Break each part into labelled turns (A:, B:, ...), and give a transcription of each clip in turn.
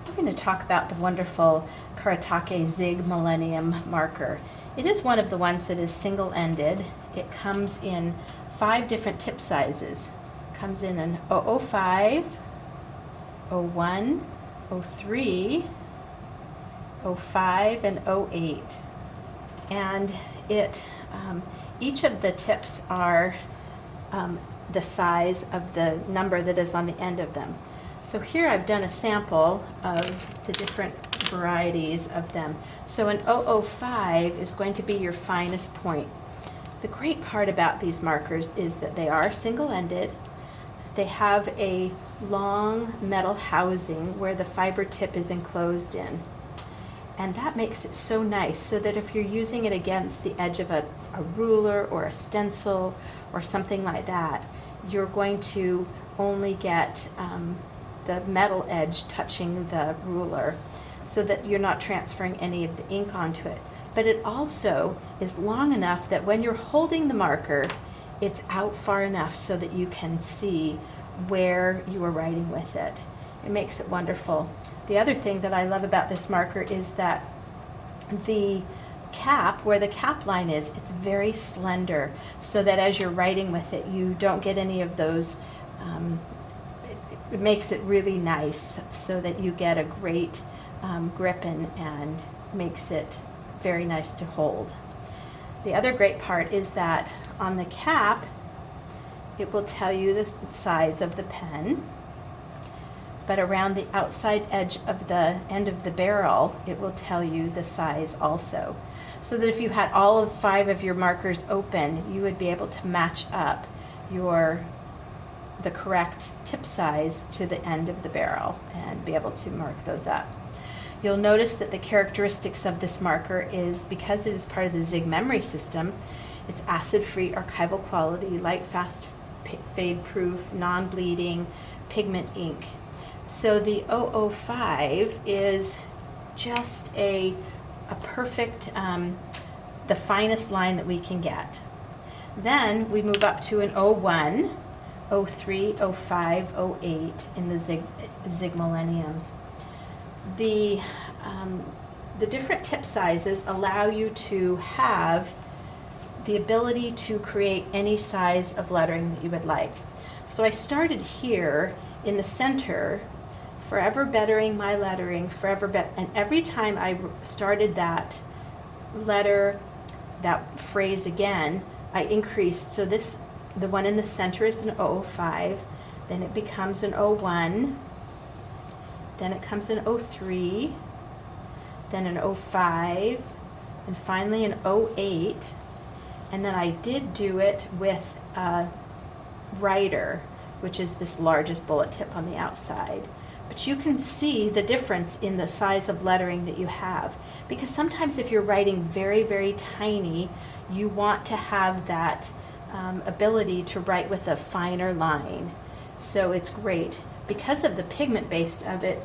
A: We're going to talk about the wonderful Karatake ZIG Millennium marker. It is one of the ones that is single-ended. It comes in 5 different tip sizes. It comes in an 005, 01, 03, 05, and 08. And each of the tips are the size of the number that is on the end of them. So here I've done a sample of the different varieties of them. So an 005 is going to be your finest point. The great part about these markers is that they are single-ended. They have a long metal housing where the fiber tip is enclosed in. And that makes it so nice so that if you're using it against the edge of a ruler or a stencil or something like that, you're going to only get the metal edge touching the ruler so that you're not transferring any of the ink onto it. But it also is long enough that when you're holding the marker, it's out far enough so that you can see where you are writing with it. It makes it wonderful. The other thing that I love about this marker is that the cap, where the cap line is, it's very slender so that as you're writing with it, you don't get any of those it makes it really nice so that you get a great grip and makes it very nice to hold. The other great part is that on the cap, it will tell you the size of the pen, but around the outside edge of the end of the barrel, it will tell you the size also. So that if you had all of 5 of your markers open, you would be able to match up the correct tip size to the end of the barrel and be able to mark those up. You'll notice that the characteristics of this marker is, because it is part of the ZIG memory system, it's acid-free, archival quality, light, fast, fade-proof, non-bleeding, pigment ink. So the 005 is just a perfect, the finest line that we can get. Then we move up to an 01, 03, 05, 08 in the ZIG Millenniums. The different tip sizes allow you to have the ability to create any size of lettering that you would like. So I started here in the center, forever bettering my lettering, and every time I started that letter, that phrase again, I increased. So the one in the center is an 005, then it becomes an 01, then it comes an 03, then an 05, and finally an 08. And then I did do it with a writer, which is this largest bullet tip on the outside. But you can see the difference in the size of lettering that you have, because sometimes if you're writing very, very tiny, you want to have that ability to write with a finer line. So it's great. Because of the pigment based of it,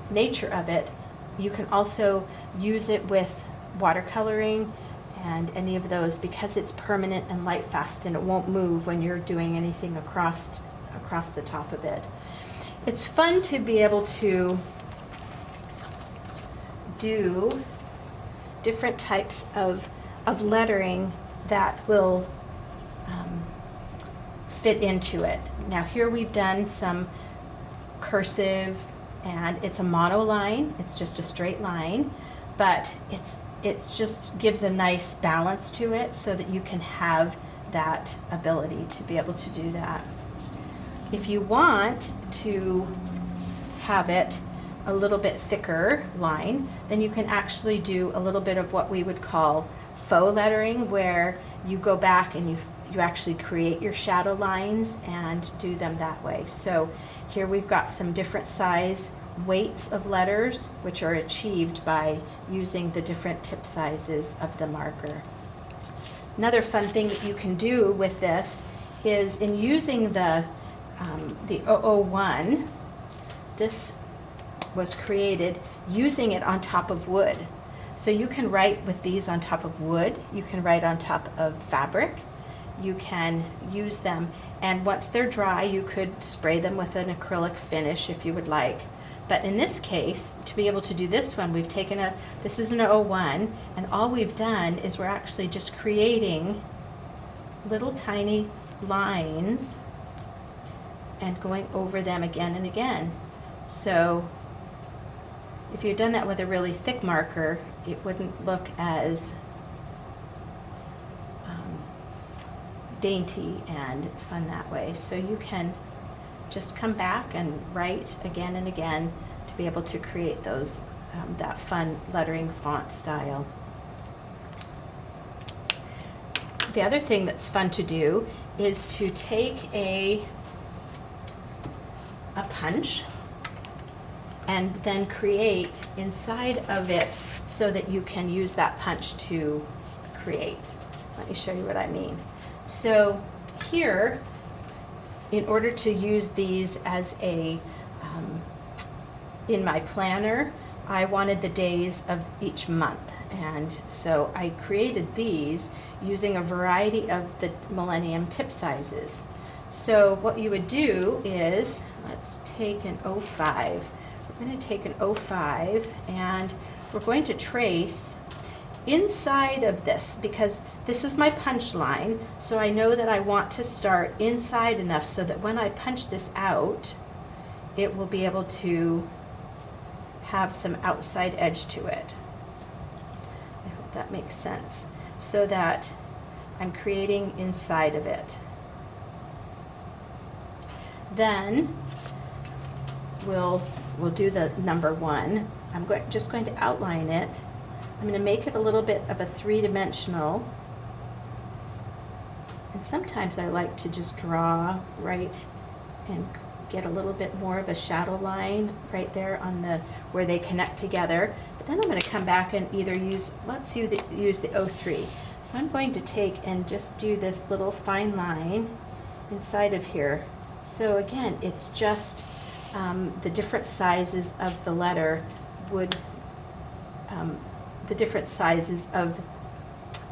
A: nature of it, you can also use it with watercoloring and any of those, because it's permanent and light fast and it won't move when you're doing anything across the top of it. It's fun to be able to do different types of lettering that will fit into it. Now here we've done some cursive, and it's a monoline, it's just a straight line, but it's just gives a nice balance to it so that you can have that ability to be able to do that. If you want to have it a little bit thicker line, then you can actually do a little bit of what we would call faux lettering, where you go back and you actually create your shadow lines and do them that way. So here we've got some different size weights of letters, which are achieved by using the different tip sizes of the marker. Another fun thing that you can do with this is, in using the 001, this was created using it on top of wood. So you can write with these on top of wood, you can write on top of fabric, you can use them, and once they're dry, you could spray them with an acrylic finish if you would like. But in this case, to be able to do this one, we've taken this is an 01, and all we've done is we're actually just creating little tiny lines and going over them again and again. So if you'd done that with a really thick marker, it wouldn't look as dainty and fun that way. So you can just come back and write again and again to be able to create those that fun lettering font style. The other thing that's fun to do is to take a punch and then create inside of it so that you can use that punch to create. Let me show you what I mean. So here, in order to use these as a, in my planner, I wanted the days of each month. And so I created these using a variety of the Millennium tip sizes. So what you would do is, let's take an 05. We're going to take an 05 and we're going to trace inside of this, because this is my punch line, so I know that I want to start inside enough so that when I punch this out, it will be able to have some outside edge to it. I hope that makes sense. So that I'm creating inside of it. Then we'll do the number 1. I'm just going to outline it. I'm going to make it a little bit of a three-dimensional. And sometimes I like to just draw right and get a little bit more of a shadow line right there on the where they connect together. But then I'm going to come back and either use, let's use the 03. So I'm going to take and just do this little fine line inside of here. So again, it's just the different sizes of the letter would, the different sizes of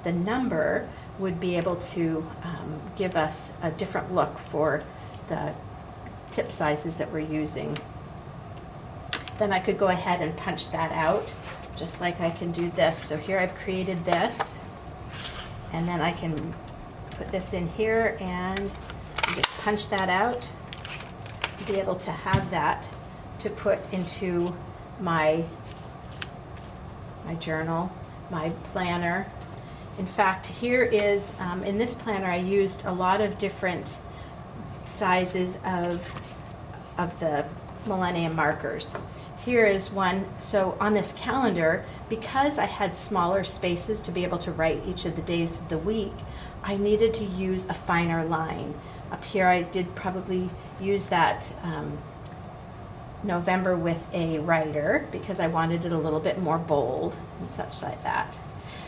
A: the number would be able to give us a different look for the tip sizes that we're using. Then I could go ahead and punch that out just like I can do this. So here I've created this, and then I can put this in here and just punch that out, be able to have that to put into my journal, my planner. In fact, here is, in this planner I used a lot of different sizes of the Millennium markers. Here is one. So on this calendar, because I had smaller spaces to be able to write each of the days of the week, I needed to use a finer line. Up here I did probably use that November with a writer because I wanted it a little bit more bold and such like that.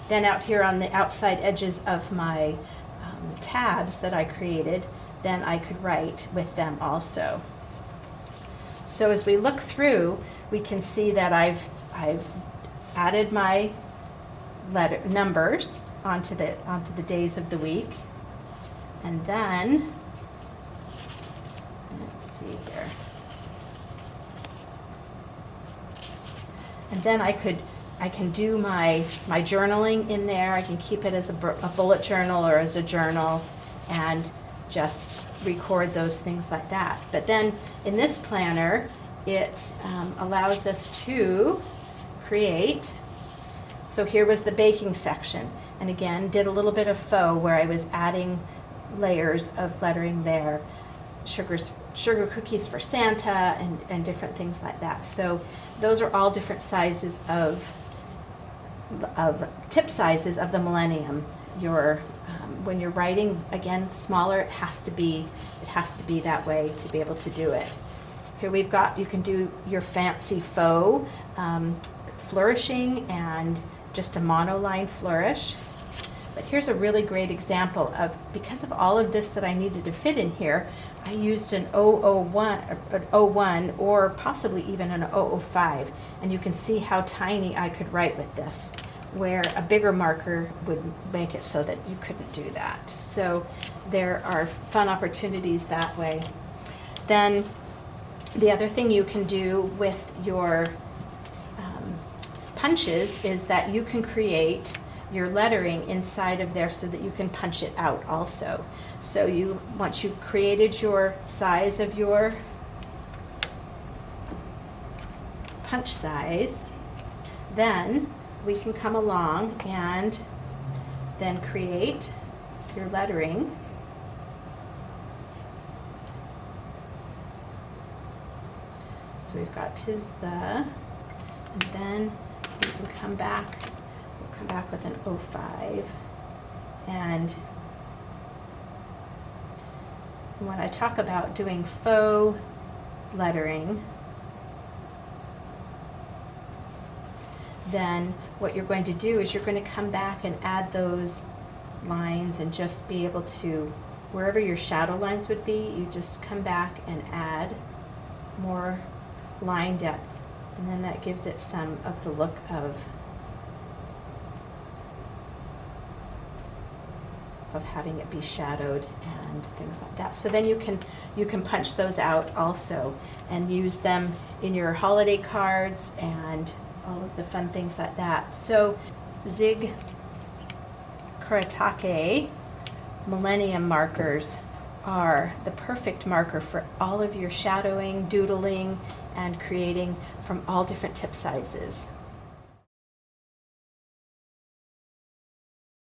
A: Then out here on the outside edges of my tabs that I created, then I could write with them also. So as we look through, we can see that I've added my letter numbers onto the days of the week, and then let's see here. And then I can do my journaling in there. I can keep it as a bullet journal or as a journal and just record those things like that. But then in this planner, it allows us to create. So here was the baking section. And again, did a little bit of faux where I was adding layers of lettering there. Sugar cookies for Santa and different things like that. So those are all different sizes of tip sizes of the Millennium. When you're writing, again, smaller, it has to be that way to be able to do it. Here we've got, you can do your fancy faux flourishing and just a monoline flourish. But here's a really great example of, because of all of this that I needed to fit in here, I used an 001 or possibly even an 005, and you can see how tiny I could write with this, where a bigger marker would make it so that you couldn't do that. So there are fun opportunities that way. Then The other thing you can do with your punches is that you can create your lettering inside of there so that you can punch it out also. So once you've created your size of your punch size, then we can come along and then create your lettering. So we've got "'tis the," and then we can come back, we'll come back with an 05. And when I talk about doing faux lettering, then what you're going to do is you're going to come back and add those lines and just be able to, wherever your shadow lines would be, you just come back and add more line depth, and then that gives it some of the look of having it be shadowed and things like that. So then you can punch those out also and use them in your holiday cards and all of the fun things like that. So ZIG Kuretake Millennium markers are the perfect marker for all of your shadowing, doodling, and creating from all different tip sizes.